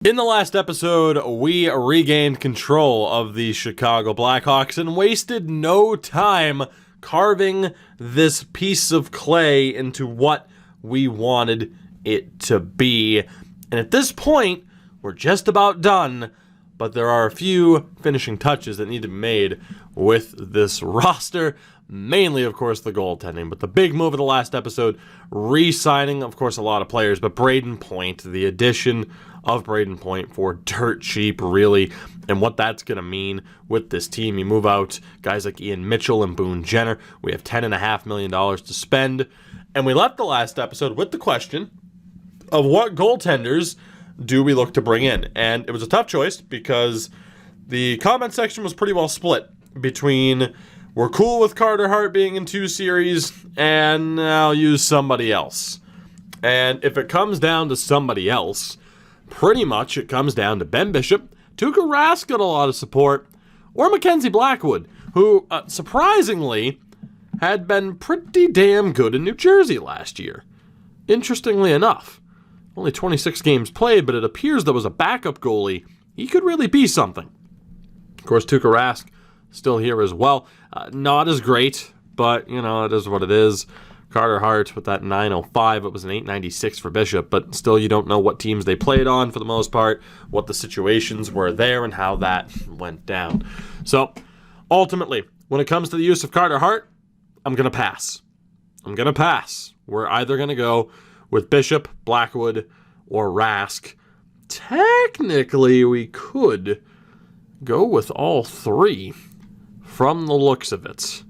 In the last episode, we regained control of the Chicago Blackhawks and wasted no time carving this piece of clay into what we wanted it to be. And at this point, we're just about done, but there are a few finishing touches that need to be made with this roster. Mainly, of course, the goaltending. But the big move of the last episode, re-signing, of course, a lot of players, but Brayden Point, the addition of Brayden Point for dirt cheap, really, and what that's going to mean with this team. You move out guys like Ian Mitchell and Boone Jenner. We have $10.5 million to spend. And we left the last episode with the question of what goaltenders do we look to bring in? And it was a tough choice because the comment section was pretty well split between we're cool with Carter Hart being in 2 series and I'll use somebody else. And if it comes down to somebody else, pretty much it comes down to Ben Bishop, Tuukka Rask got a lot of support, or Mackenzie Blackwood, who surprisingly had been pretty damn good in New Jersey last year. Interestingly enough, only 26 games played, but it appears there was a backup goalie. He could really be something. Of course, Tuukka Rask still here as well. Not as great, but, you know, it is what it is. Carter Hart with that 905, it was an 896 for Bishop, but still you don't know what teams they played on for the most part, what the situations were there, and how that went down. So, ultimately, when it comes to the use of Carter Hart, I'm going to pass. We're either going to go with Bishop, Blackwood, or Rask. Technically, we could go with all 3 from the looks of it.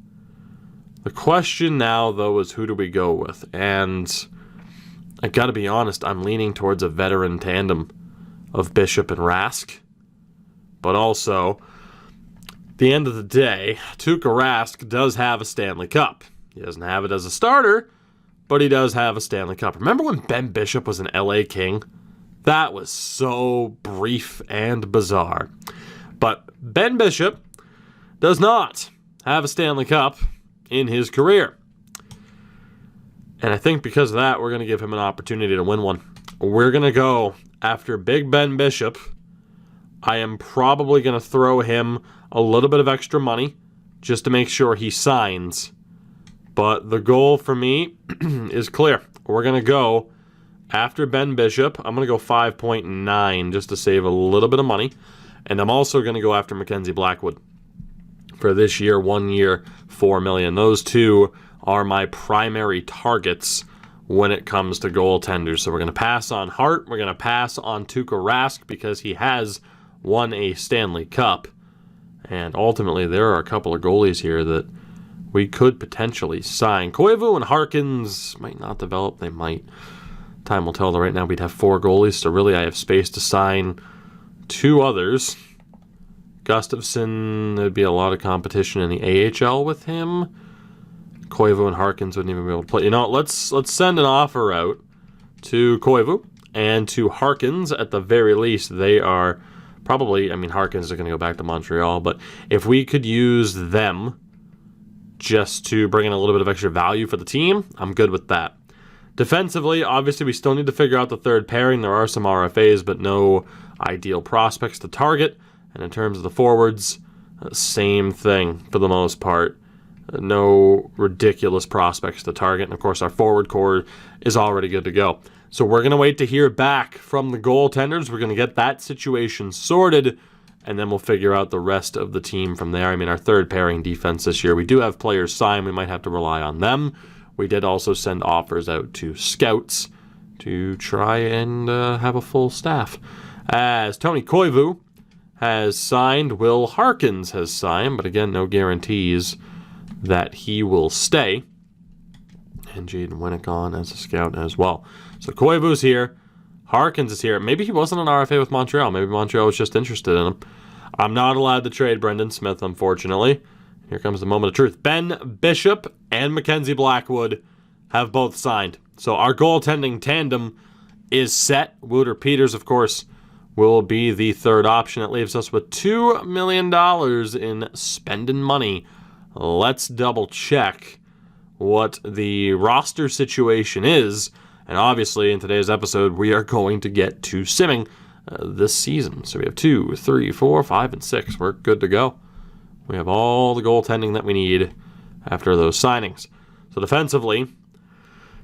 The question now, though, is who do we go with? And I gotta be honest, I'm leaning towards a veteran tandem of Bishop and Rask. But also, at the end of the day, Tuukka Rask does have a Stanley Cup. He doesn't have it as a starter, but he does have a Stanley Cup. Remember when Ben Bishop was an LA King? That was so brief and bizarre. But Ben Bishop does not have a Stanley Cup in his career. And I think because of that, we're going to give him an opportunity to win one. We're going to go after Big Ben Bishop. I am probably going to throw him a little bit of extra money just to make sure he signs. But the goal for me is clear. We're going to go after Ben Bishop. I'm going to go 5.9 just to save a little bit of money. And I'm also going to go after Mackenzie Blackwood for this year, 1 year, $4 million. Those 2 are my primary targets when it comes to goaltenders. So we're going to pass on Hart. We're going to pass on Tuukka Rask because he has won a Stanley Cup. And ultimately, there are a couple of goalies here that we could potentially sign. Koivu and Harkins might not develop. They might. Time will tell. Right now, we'd have 4 goalies. So really, I have space to sign 2 others. Gustafsson, there'd be a lot of competition in the AHL with him. Koivu and Harkins wouldn't even be able to play. You know, let's send an offer out to Koivu and to Harkins at the very least. They are probably, I mean, Harkins are going to go back to Montreal, but if we could use them just to bring in a little bit of extra value for the team, I'm good with that. Defensively, obviously, we still need to figure out the third pairing. There are some RFAs, but no ideal prospects to target. And in terms of the forwards, same thing for the most part. No ridiculous prospects to target. And of course, our forward core is already good to go. So we're going to wait to hear back from the goaltenders. We're going to get that situation sorted, and then we'll figure out the rest of the team from there. I mean, our third pairing defense this year, we do have players signed. We might have to rely on them. We did also send offers out to scouts to try and have a full staff. As Tony Koivu has signed, Will Harkins has signed, but again, no guarantees that he will stay. And Jaden Winnick on as a scout as well. So Koivu's here. Harkins is here. Maybe he wasn't an RFA with Montreal. Maybe Montreal was just interested in him. I'm not allowed to trade Brendan Smith, unfortunately. Here comes the moment of truth. Ben Bishop and Mackenzie Blackwood have both signed. So our goaltending tandem is set. Wouter Peters, of course, will be the third option. It leaves us with $2 million in spending money. Let's double check what the roster situation is. And obviously, in today's episode, we are going to get to simming this season. So we have 2, 3, 4, 5, and 6. We're good to go. We have all the goaltending that we need after those signings. So defensively,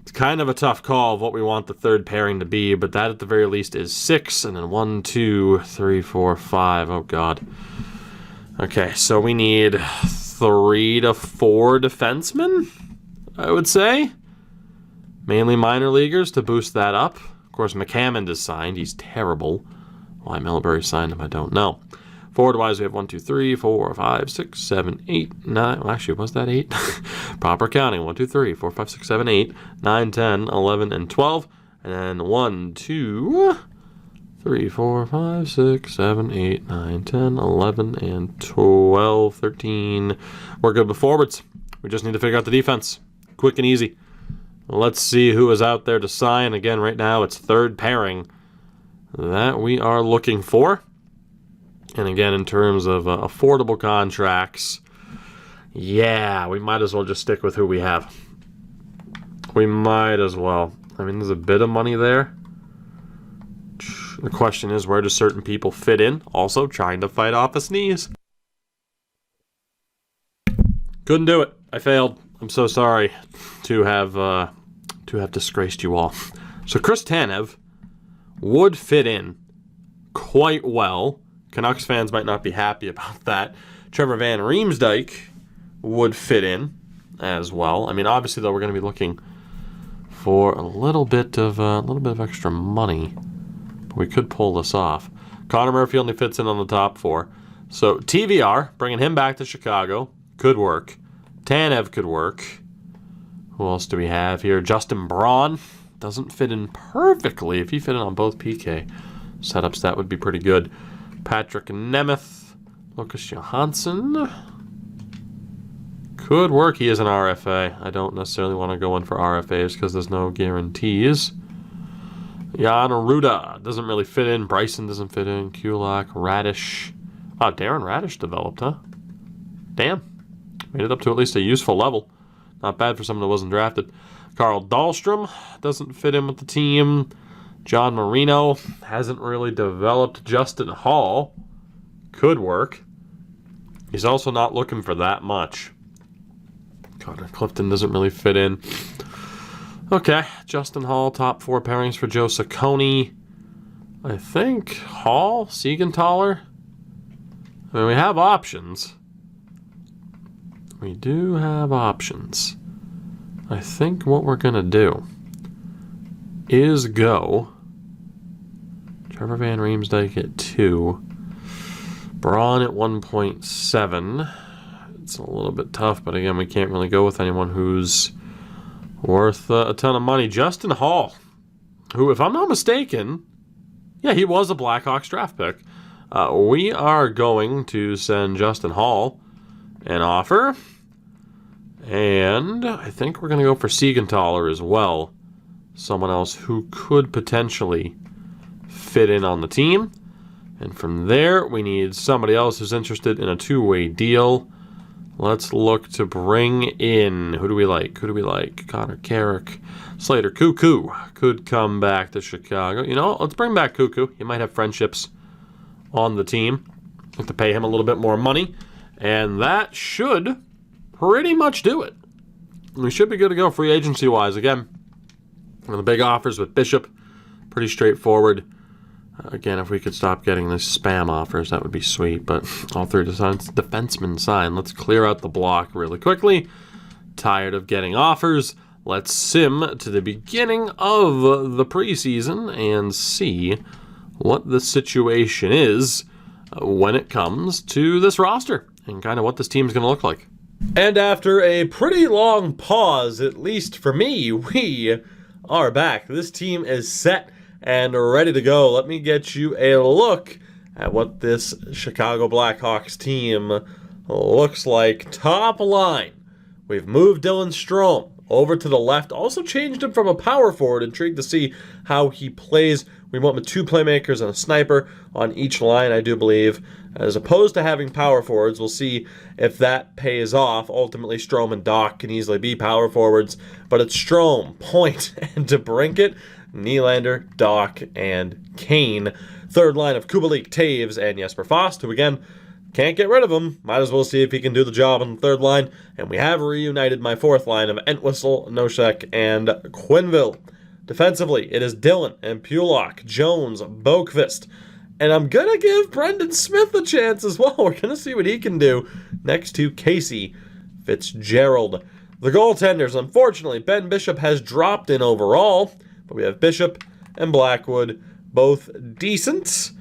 it's kind of a tough call of what we want the third pairing to be, but that at the very least is 6, and then 1, 2, 3, 4, 5. Oh, God. Okay, so we need 3 to 4 defensemen, I would say. Mainly minor leaguers to boost that up. Of course, McCammond is signed. He's terrible. Why Millbury signed him, I don't know. Forward-wise, we have 1, 2, 3, 4, 5, 6, 7, 8, 9. Well, actually, was that 8? Proper counting. 1, 2, 3, 4, 5, 6, 7, 8, 9, 10, 11, and 12. And then 1, 2, 3, 4, 5, 6, 7, 8, 9, 10, 11, and 12, 13. We're good with forwards. We just need to figure out the defense. Quick and easy. Let's see who is out there to sign. Again, right now, it's third pairing that we are looking for. And again, in terms of affordable contracts, yeah, we might as well just stick with who we have. We might as well. I mean, there's a bit of money there. The question is, where do certain people fit in? Also, trying to fight off a sneeze. Couldn't do it. I failed. I'm so sorry to have disgraced you all. So Chris Tanev would fit in quite well. Canucks fans might not be happy about that. Trevor Van Riemsdyk would fit in as well. I mean, obviously, though, we're going to be looking for a little bit of extra money. But we could pull this off. Connor Murphy only fits in on the top 4. So TVR, bringing him back to Chicago, could work. Tanev could work. Who else do we have here? Justin Braun doesn't fit in perfectly. If he fit in on both PK setups, that would be pretty good. Patrick Nemeth, Lucas Johansson could work. He is an RFA. I don't necessarily want to go in for RFAs because there's no guarantees. Jan Ruda doesn't really fit in. Bryson doesn't fit in. Kulak, Radish. Oh, Darren Radish developed, huh? Damn. Made it up to at least a useful level. Not bad for someone who wasn't drafted. Carl Dahlstrom doesn't fit in with the team. John Marino hasn't really developed. Justin Hall could work. He's also not looking for that much. Connor Clifton doesn't really fit in. Okay, Justin Hall, top 4 pairings for Joe Saccone. I think Hall, Siegenthaler. I mean, we have options. We do have options. I think what we're going to do is go Trevor Van Riemsdyk at 2. Braun at 1.7. It's a little bit tough, but again, we can't really go with anyone who's worth a ton of money. Justin Hall, who, if I'm not mistaken, yeah, he was a Blackhawks draft pick. We are going to send Justin Hall an offer, and I think we're going to go for Siegenthaler as well. Someone else who could potentially fit in on the team. And from there, we need somebody else who's interested in a 2-way deal. Let's look to bring in, who do we like? Connor Carrick. Slater Cuckoo could come back to Chicago. You know, let's bring back Cuckoo. He might have friendships on the team. Have to pay him a little bit more money. And that should pretty much do it. We should be good to go free agency-wise. Again, one of the big offers with Bishop, pretty straightforward. Again, if we could stop getting these spam offers, that would be sweet. But all 3 defensemen signed. Let's clear out the block really quickly. Tired of getting offers. Let's sim to the beginning of the preseason and see what the situation is when it comes to this roster and kind of what this team is going to look like. And after a pretty long pause, at least for me, we are back. This team is set and ready to go. Let me get you a look at what this Chicago Blackhawks team looks like. Top line, we've moved Dylan Strome over to the left. Also changed him from a power forward. Intrigued to see how he plays. We went with 2 playmakers and a sniper on each line, I do believe, as opposed to having power forwards. We'll see if that pays off. Ultimately, Strome and Doc can easily be power forwards, but it's Strome, Point, and DeBrincat, Nylander, Doc, and Kane. third line of Kubalik, Taves, and Jesper Fast, who again, can't get rid of him. Might as well see if he can do the job on the third line. And we have reunited my fourth line of Entwistle, Nosek, and Quenneville. Defensively, it is Dillon and Pulock, Jones, Boqvist. And I'm going to give Brendan Smith a chance as well. We're going to see what he can do next to Casey Fitzgerald. The goaltenders, unfortunately, Ben Bishop has dropped in overall. But we have Bishop and Blackwood, both decent.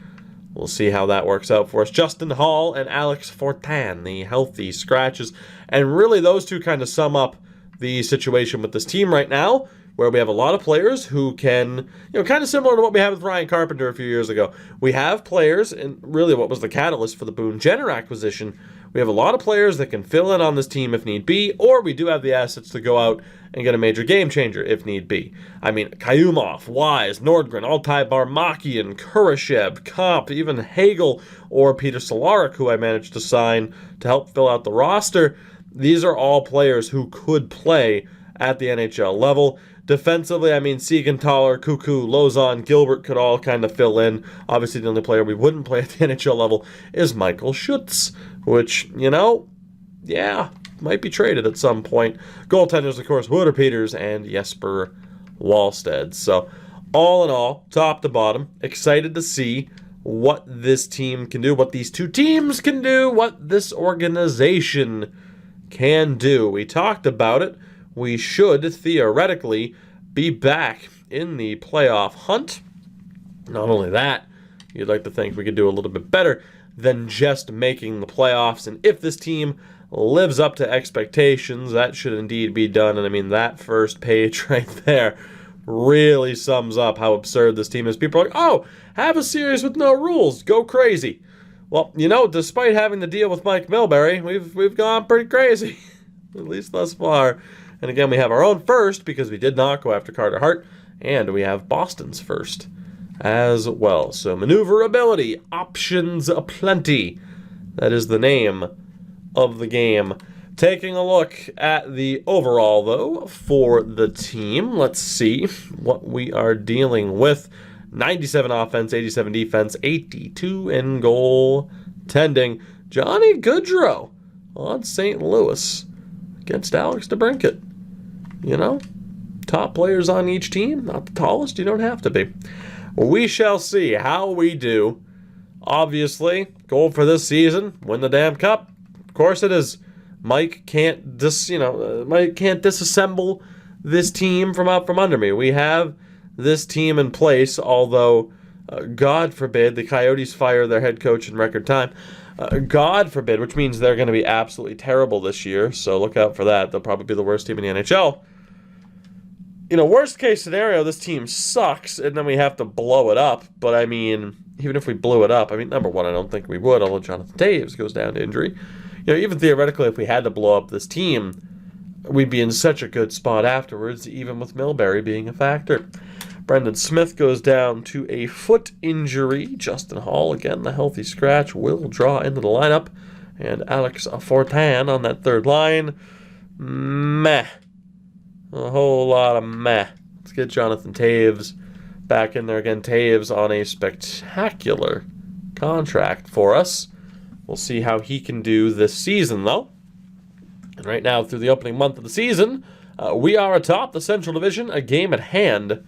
We'll see how that works out for us. Justin Hall and Alex Fortin, the healthy scratches. And really, those two kind of sum up the situation with this team right now, where we have a lot of players who can, kind of similar to what we had with Ryan Carpenter a few years ago. We have players, and really what was the catalyst for the Boone Jenner acquisition, we have a lot of players that can fill in on this team if need be, or we do have the assets to go out and get a major game changer if need be. I mean, Kayumov, Wise, Nordgren, Altai Barmakian, Kurashev, Komp, even Hagel, or Peter Solaric, who I managed to sign to help fill out the roster. These are all players who could play at the NHL level. Defensively, I mean, Siegenthaler, Cuckoo, Lozon, Gilbert could all kind of fill in. Obviously, the only player we wouldn't play at the NHL level is Michael Schutz, which, might be traded at some point. Goaltenders, of course, Wouter Peters and Jesper Wallstedt. So, all in all, top to bottom, excited to see what this team can do, what these two teams can do, what this organization can do. We talked about it. We should, theoretically, be back in the playoff hunt. Not only that, you'd like to think we could do a little bit better than just making the playoffs. And if this team lives up to expectations, that should indeed be done. And I mean, that first page right there really sums up how absurd this team is. People are like, oh, have a series with no rules. Go crazy. Well, despite having to deal with Mike Milbury, we've gone pretty crazy, at least thus far. And again, we have our own first because we did not go after Carter Hart, and we have Boston's first as well. So maneuverability, options aplenty. That is the name of the game. Taking a look at the overall, though, for the team, let's see what we are dealing with. 97 offense, 87 defense, 82 in goal tending. Johnny Gaudreau on St. Louis against Alex DeBrincat. Top players on each team. Not the tallest, you don't have to be. We shall see how we do. Obviously, goal for this season, win the damn cup. Of course it is. Mike can't disassemble this team from out from under me. We have this team in place, although, God forbid, the Coyotes fire their head coach in record time. God forbid, which means they're going to be absolutely terrible this year, so look out for that. They'll probably be the worst team in the NHL. Worst case scenario, this team sucks, and then we have to blow it up. But, I mean, even if we blew it up, number one, I don't think we would, although Jonathan Taves goes down to injury. Even theoretically, if we had to blow up this team, we'd be in such a good spot afterwards, even with Milbury being a factor. Brendan Smith goes down to a foot injury. Justin Hall, again, the healthy scratch, will draw into the lineup. And Alex Fortin on that third line. Meh. A whole lot of meh. Let's get Jonathan Taves back in there again. Taves on a spectacular contract for us. We'll see how he can do this season, though. And right now, through the opening month of the season, we are atop the Central Division, a game at hand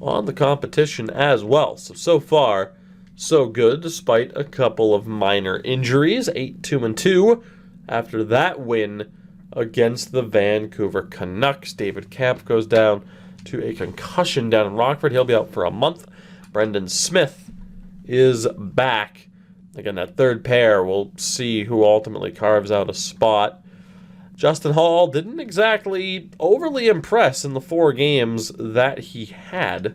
on the competition as well. So far, so good, despite a couple of minor injuries. 8-2-2 after that win against the Vancouver Canucks. David Kampf goes down to a concussion down in Rockford. He'll be out for a month. Brendan Smith is back. Again, that third pair, we'll see who ultimately carves out a spot. Justin Hall didn't exactly overly impress in the 4 games that he had.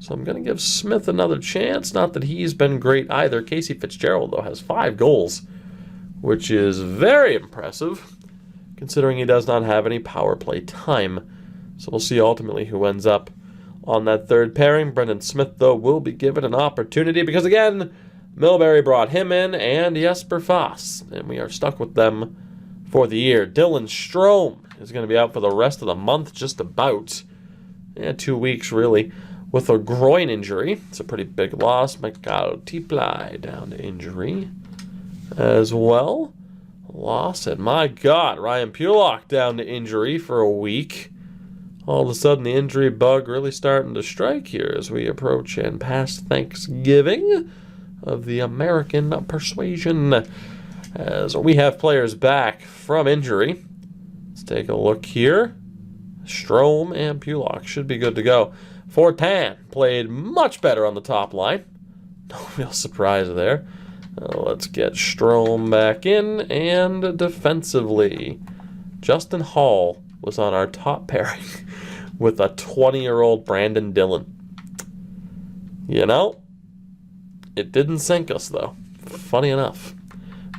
So I'm going to give Smith another chance. Not that he's been great either. Casey Fitzgerald, though, has 5 goals, which is very impressive, considering he does not have any power play time. So we'll see ultimately who ends up on that third pairing. Brendan Smith, though, will be given an opportunity because, again, Milbury brought him in and Jesper Fast, and we are stuck with them for the year. Dylan Strome is going to be out for the rest of the month, just about. 2 weeks, really, with a groin injury. It's a pretty big loss. Mikhail Tiplai down to injury as well. Loss, and my God, Ryan Pulock down to injury for a week. All of a sudden, the injury bug really starting to strike here as we approach and pass Thanksgiving of the American persuasion. As we have players back from injury. Let's take a look here. Strome and Pulock should be good to go. Fortin played much better on the top line. No real surprise there. Let's get Strome back in, and defensively, Justin Hall was on our top pairing with a 20-year-old Brandon Dillon. You know, it didn't sink us, though. Funny enough.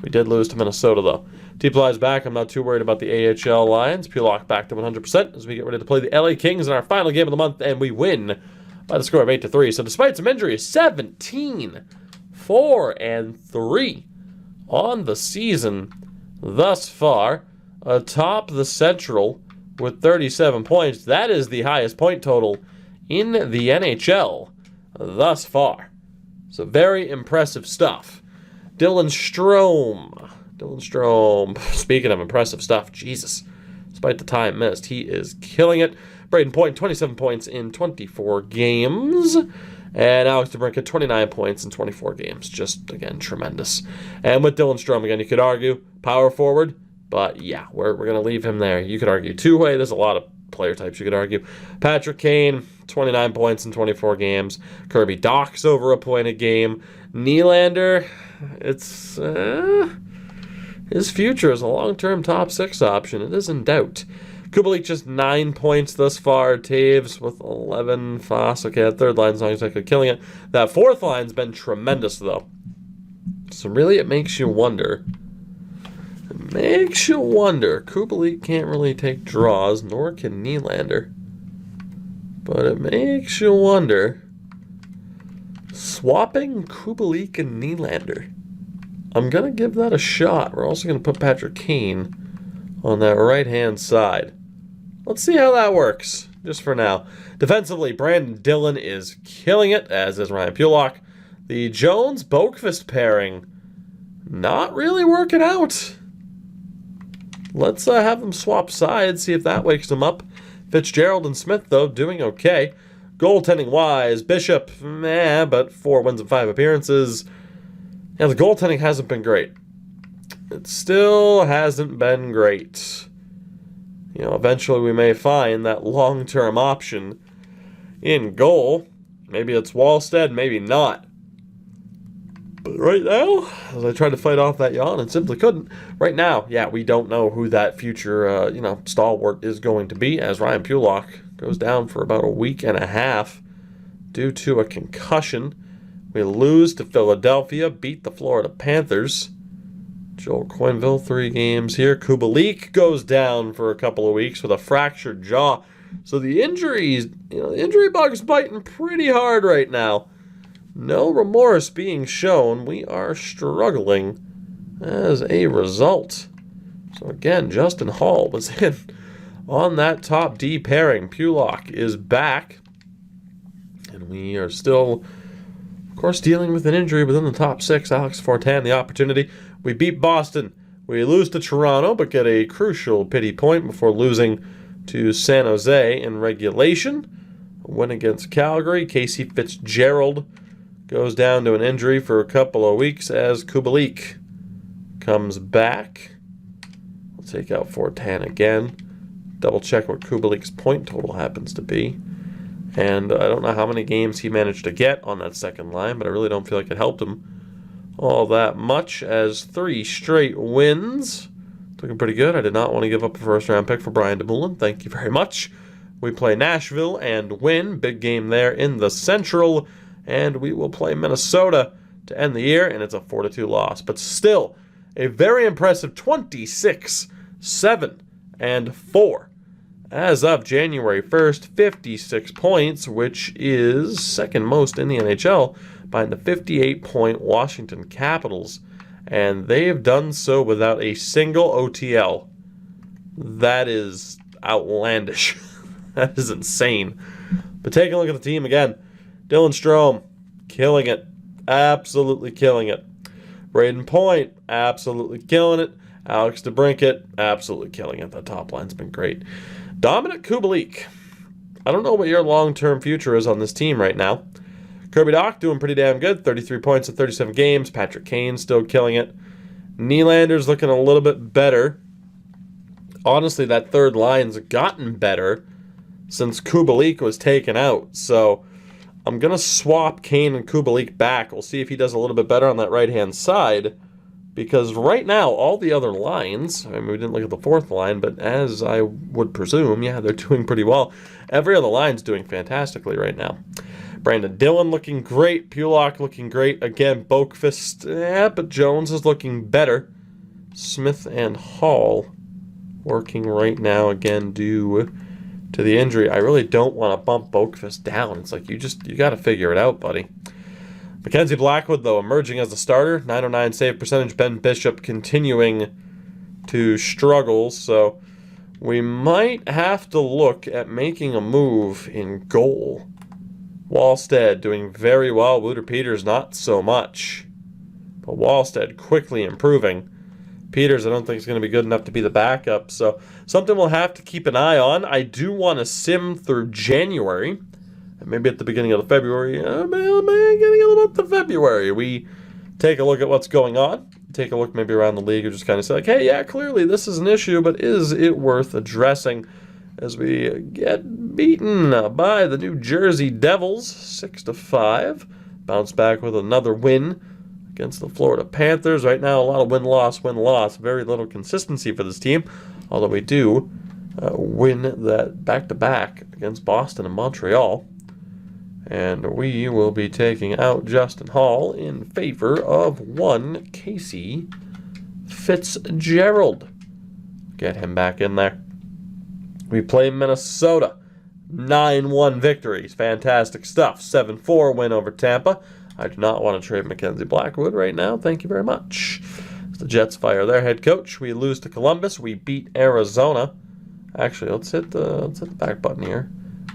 We did lose to Minnesota, though. T-Ply's back. I'm not too worried about the AHL Lions. Pulock back to 100% as we get ready to play the LA Kings in our final game of the month, and we win by the score of 8-3. So despite some injuries, 17-4-3 on the season thus far, atop the Central with 37 points. That is the highest point total in the NHL thus far. So very impressive stuff. Dylan Strome. Speaking of impressive stuff, Jesus. Despite the time missed, he is killing it. Braden Point, 27 points in 24 games. And Alex DeBrincat, 29 points in 24 games. Just, again, tremendous. And with Dylan Strome, again, you could argue power forward. But, yeah, we're going to leave him there. You could argue two-way. There's a lot of player types you could argue. Patrick Kane, 29 points in 24 games. Kirby Dach's over a point a game. Nylander, it's his future is a long-term top 6 option. It is in doubt. Kubalik just 9 points thus far. Taves with 11. Foss, okay, that third line's not exactly killing it. That fourth line's been tremendous, though. So really it makes you wonder. Kubalik can't really take draws, nor can Nylander. But it makes you wonder. Swapping Kubalik and Nylander. I'm going to give that a shot. We're also going to put Patrick Kane on that right-hand side. Let's see how that works, just for now. Defensively, Brandon Dillon is killing it, as is Ryan Pulock. The Jones-Boqvist pairing, not really working out. Let's have them swap sides, see if that wakes them up. Fitzgerald and Smith, though, doing okay. Goaltending-wise, Bishop, but 4 wins and 5 appearances. Yeah, the goaltending hasn't been great. It still hasn't been great. You know, eventually we may find that long-term option in goal. Maybe it's Wallstead, maybe not. But right now, as I tried to fight off that yawn and simply couldn't, right now, yeah, we don't know who that future, stalwart is going to be, as Ryan Pulock goes down for about a week and a half due to a concussion. We lose to Philadelphia, beat the Florida Panthers. Joel Quenneville, 3 games here. Kubalik goes down for a couple of weeks with a fractured jaw. So the injuries, the injury bug's biting pretty hard right now. No remorse being shown. We are struggling as a result. So again, Justin Hall was in on that top D pairing. Pulock is back. And we are still, of course, dealing with an injury within the top 6. Alex Fortin, the opportunity. We beat Boston. We lose to Toronto, but get a crucial pity point before losing to San Jose in regulation. A win against Calgary. Casey Fitzgerald goes down to an injury for a couple of weeks as Kubalik comes back. We'll take out Fortin again. Double check what Kubalik's point total happens to be. And I don't know how many games he managed to get on that second line, but I really don't feel like it helped him all that much, as 3 straight wins. Looking pretty good. I did not want to give up a first-round pick for Brian DeMoulin. Thank you very much. We play Nashville and win. Big game there in the Central. And we will play Minnesota to end the year, and it's a 4-2 loss. But still, a very impressive 26-7-4. As of January 1st, 56 points, which is second most in the NHL, behind the 58-point Washington Capitals. And they have done so without a single OTL. That is outlandish. That is insane. But take a look at the team again. Dylan Strome, killing it. Absolutely killing it. Braden Point, absolutely killing it. Alex DeBrincat, absolutely killing it. The top line's been great. Dominic Kubalik. I don't know what your long-term future is on this team right now. Kirby Dach doing pretty damn good. 33 points in 37 games. Patrick Kane still killing it. Nylander's looking a little bit better. Honestly, that third line's gotten better since Kubalik was taken out. So I'm going to swap Kane and Kubalik back. We'll see if he does a little bit better on that right-hand side. Because right now, all the other lines, I mean, we didn't look at the fourth line, but as I would presume, yeah, they're doing pretty well. Every other line's doing fantastically right now. Brandon Dillon looking great. Pulock looking great. Again, Boqvist, but Jones is looking better. Smith and Hall working right now, again, due to the injury. I really don't want to bump Boqvist down. It's like, you got to figure it out, buddy. Mackenzie Blackwood, though, emerging as a starter. 909 save percentage. Ben Bishop continuing to struggle. So we might have to look at making a move in goal. Wallstead doing very well. Wouter Peters not so much. But Wallstead quickly improving. Peters I don't think is going to be good enough to be the backup. So something we'll have to keep an eye on. I do want to sim through January. Maybe at the beginning of February, getting a little up to February, we take a look at what's going on, take a look maybe around the league, and just kind of say, like, hey, yeah, clearly this is an issue, but is it worth addressing as we get beaten by the New Jersey Devils, 6-5, bounce back with another win against the Florida Panthers. Right now, a lot of win-loss, very little consistency for this team, although we do win that back-to-back against Boston and Montreal. And we will be taking out Justin Hall in favor of one Casey Fitzgerald. Get him back in there. We play Minnesota. 9-1 victories. Fantastic stuff. 7-4 win over Tampa. I do not want to trade Mackenzie Blackwood right now. Thank you very much. The Jets fire their head coach. We lose to Columbus. We beat Arizona. Actually, let's hit the back button here.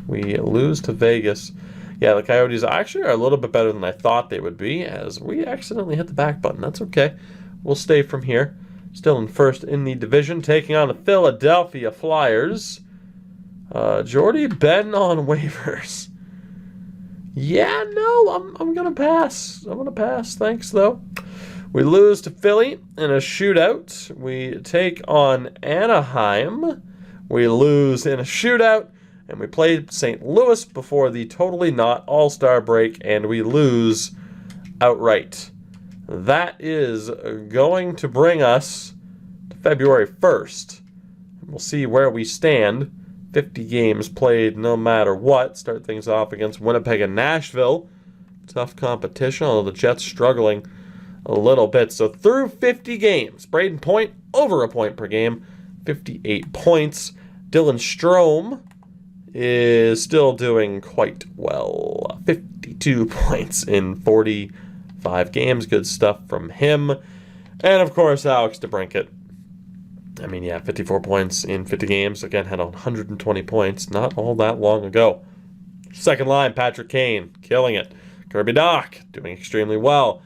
We lose to Vegas. Yeah, the Coyotes actually are a little bit better than I thought they would be, as we accidentally hit the back button. That's okay. We'll stay from here. Still in first in the division, taking on the Philadelphia Flyers. Jordy Ben on waivers. Yeah, no, I'm going to pass. I'm going to pass. Thanks, though. We lose to Philly in a shootout. We take on Anaheim. We lose in a shootout. And we played St. Louis before the totally not all-star break, and we lose outright. That is going to bring us to February 1st. And we'll see where we stand. 50 games played no matter what. Start things off against Winnipeg and Nashville. Tough competition, although the Jets struggling a little bit. So through 50 games, Braden Point over a point per game, 58 points. Dylan Strome is still doing quite well. 52 points in 45 games. Good stuff from him. And, of course, Alex DeBrincat. I mean, yeah, 54 points in 50 games. Again, had 120 points not all that long ago. Second line, Patrick Kane, killing it. Kirby Dach, doing extremely well.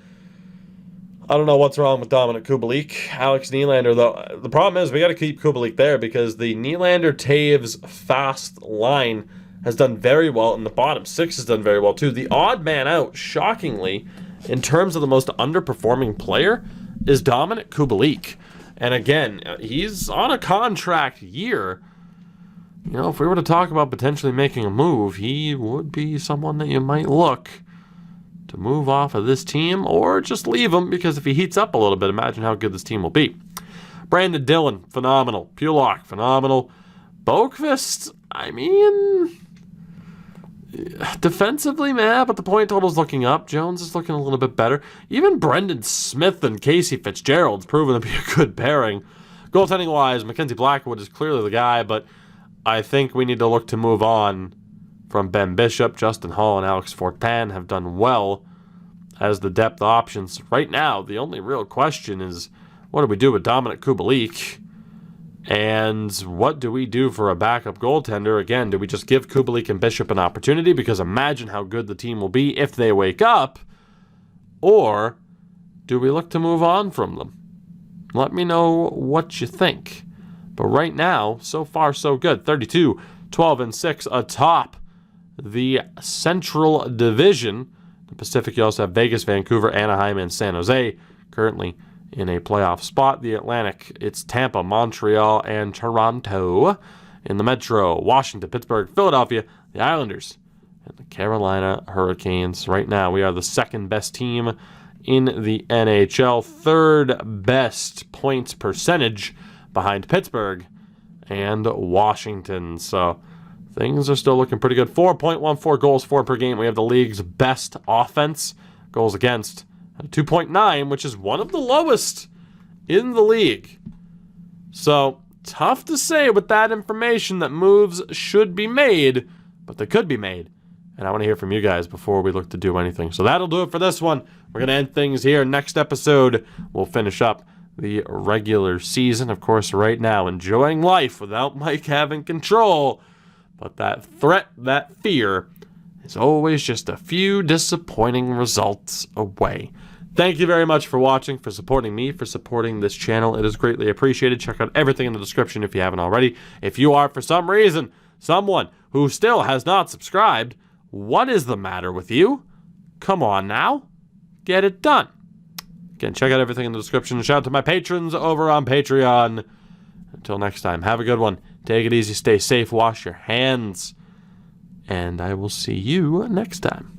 I don't know what's wrong with Dominic Kubalik. Alex Nylander, though, the problem is we got to keep Kubalik there because the Nylander-Taves fast line has done very well, and the bottom six has done very well, too. The odd man out, shockingly, in terms of the most underperforming player, is Dominic Kubalik. And again, he's on a contract year. You know, if we were to talk about potentially making a move, he would be someone that you might look to move off of this team or just leave him, because if he heats up a little bit, imagine how good this team will be. Brandon Dillon, phenomenal. Pulock, phenomenal. Boqvist, I mean, defensively, man, but the point total's looking up. Jones is looking a little bit better. Even Brendan Smith and Casey Fitzgerald's proven to be a good pairing. Goaltending-wise, Mackenzie Blackwood is clearly the guy, but I think we need to look to move on from Ben Bishop. Justin Hall and Alex Fortin have done well as the depth options. Right now, the only real question is, what do we do with Dominic Kubalik? And what do we do for a backup goaltender? Again, do we just give Kubalik and Bishop an opportunity? Because imagine how good the team will be if they wake up. Or do we look to move on from them? Let me know what you think. But right now, so far so good. 32, 12, and 6 atop the Central Division. The Pacific, you also have Vegas, Vancouver, Anaheim, and San Jose currently in a playoff spot. The Atlantic, it's Tampa, Montreal, and Toronto. In the Metro, Washington, Pittsburgh, Philadelphia, the Islanders, and the Carolina Hurricanes. Right now, we are the second best team in the NHL, third best points percentage behind Pittsburgh and Washington. So things are still looking pretty good. 4.14 goals for per game. We have the league's best offense. Goals against 2.9, which is one of the lowest in the league. So tough to say with that information that moves should be made, but they could be made. And I want to hear from you guys before we look to do anything. So that'll do it for this one. We're going to end things here. Next episode, we'll finish up the regular season. Of course, right now, enjoying life without Mike having control. But that threat, that fear, is always just a few disappointing results away. Thank you very much for watching, for supporting me, for supporting this channel. It is greatly appreciated. Check out everything in the description if you haven't already. If you are, for some reason, someone who still has not subscribed, what is the matter with you? Come on now. Get it done. Again, check out everything in the description. Shout out to my patrons over on Patreon. Until next time, have a good one. Take it easy, stay safe, wash your hands. And I will see you next time.